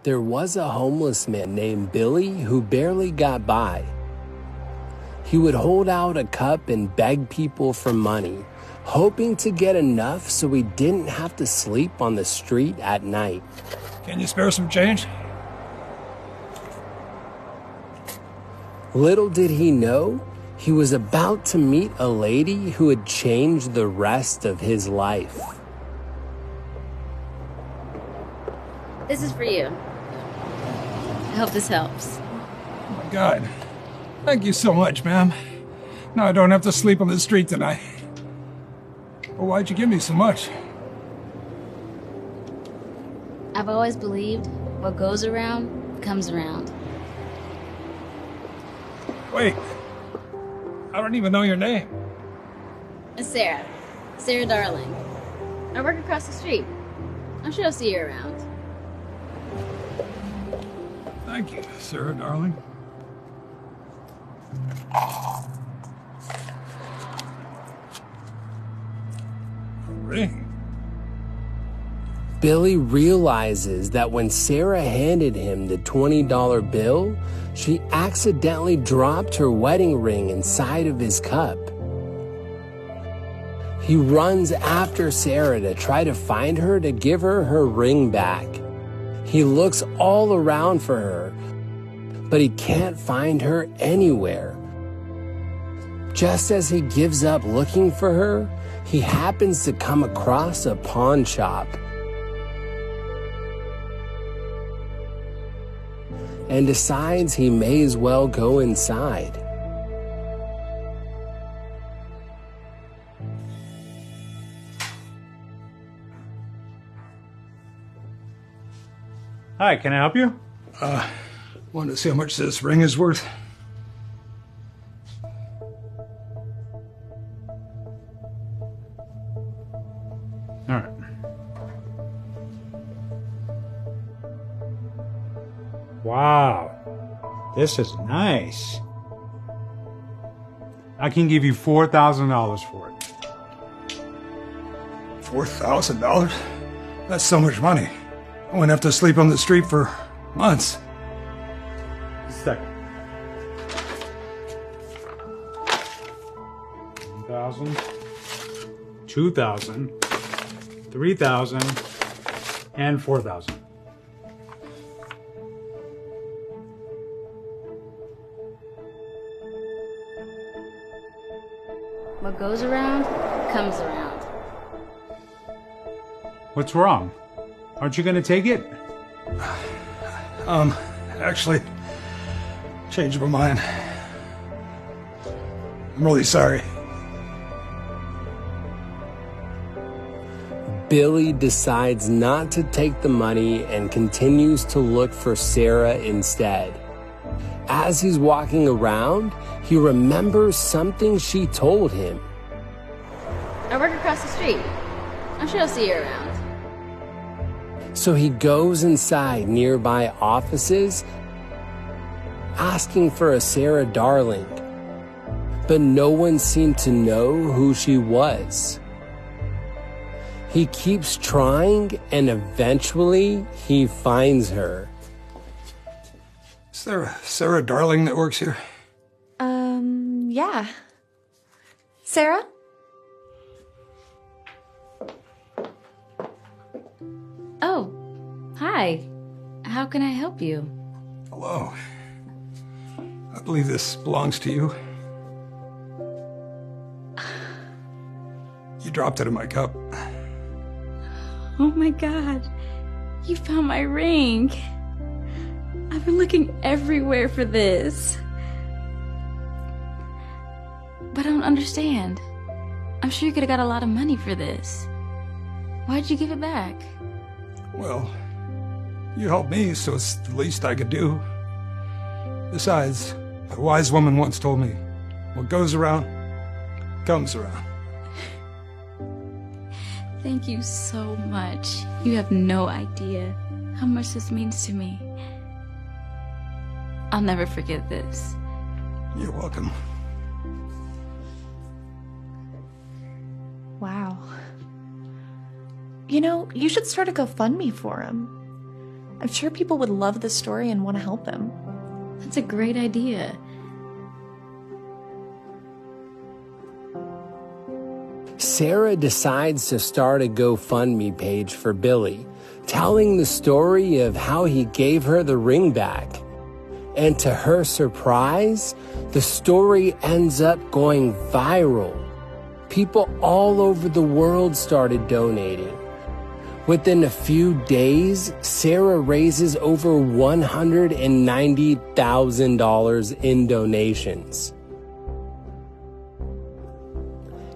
There was a homeless man named Billy who barely got by. He would hold out a cup and beg people for money, hoping to get enough so he didn't have to sleep on the street at night. Can you spare some change? Little did he know, he was about to meet a lady who would change the rest of his life. This is for you. I hope this helps. Oh my God. Thank you so much, ma'am. Now I don't have to sleep on the street tonight. Well, why'd you give me so much? I've always believed what goes around comes around. Wait. I don't even know your name. It's Sarah. Sarah Darling. I work across the street. I'm sure I'll see you around. Thank you, Sarah, darling. Ring. Billy realizes that when Sarah handed him the $20 bill, she accidentally dropped her wedding ring inside of his cup. He runs after Sarah to try to find her to give her her ring back. He looks all around for her, but he can't find her anywhere. Just as he gives up looking for her, he happens to come across a pawn shop and decides he may as well go inside. Hi, can I help you? Want to see how much this ring is worth? All right. Wow, this is nice. I can give you $4,000 for it. $4,000? That's so much money. I wouldn't have to sleep on the street for months. Second. 1,000, 2,000, 3,000, and 4,000. What goes around comes around. What's wrong? Aren't you gonna take it? Actually, changed my mind. I'm really sorry. Billy decides not to take the money and continues to look for Sarah instead. As he's walking around, he remembers something she told him. I work across the street. I'm sure I'll see you around. So he goes inside nearby offices, asking for a Sarah Darling, but no one seemed to know who she was. He keeps trying, and eventually he finds her. Is there a Sarah Darling that works here? Yeah. Sarah? Oh, hi. How can I help you? Hello. I believe this belongs to you. You dropped it in my cup. Oh my God. You found my ring. I've been looking everywhere for this. But I don't understand. I'm sure you could have got a lot of money for this. Why'd you give it back? Well, you helped me, so it's the least I could do. Besides, a wise woman once told me, what goes around, comes around. Thank you so much. You have no idea how much this means to me. I'll never forget this. You're welcome. Wow. You know, you should start a GoFundMe for him. I'm sure people would love this story and want to help him. That's a great idea. Sarah decides to start a GoFundMe page for Billy, telling the story of how he gave her the ring back. And to her surprise, the story ends up going viral. People all over the world started donating. Within a few days, Sarah raises over $190,000 in donations.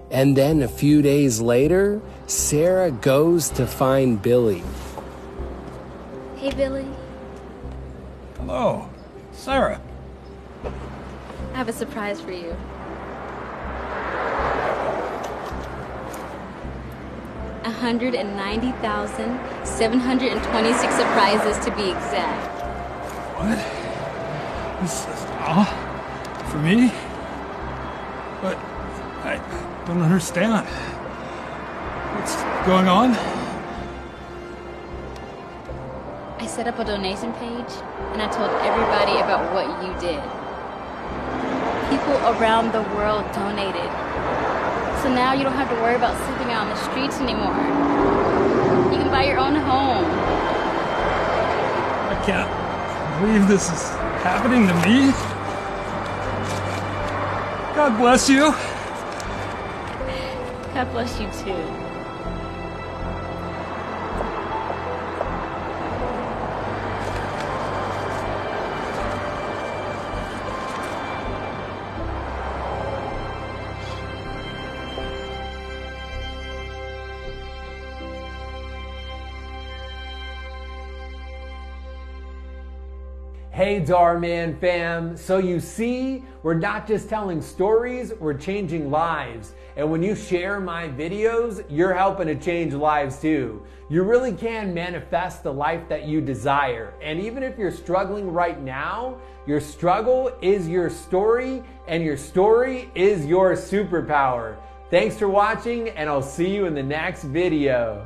And then a few days later, Sarah goes to find Billy. Hey, Billy. Hello, Sarah. I have a surprise for you. $190,726 surprises to be exact. What? This is all for me? But I don't understand. What's going on? I set up a donation page and I told everybody about what you did. People around the world donated. So now you don't have to worry about sleeping out on the streets anymore. You can buy your own home. I can't believe this is happening to me. God bless you. God bless you too. Hey Darman fam, so you see, we're not just telling stories, we're changing lives. And when you share my videos, you're helping to change lives too. You really can manifest the life that you desire. And even if you're struggling right now, your struggle is your story, and your story is your superpower. Thanks for watching, and I'll see you in the next video.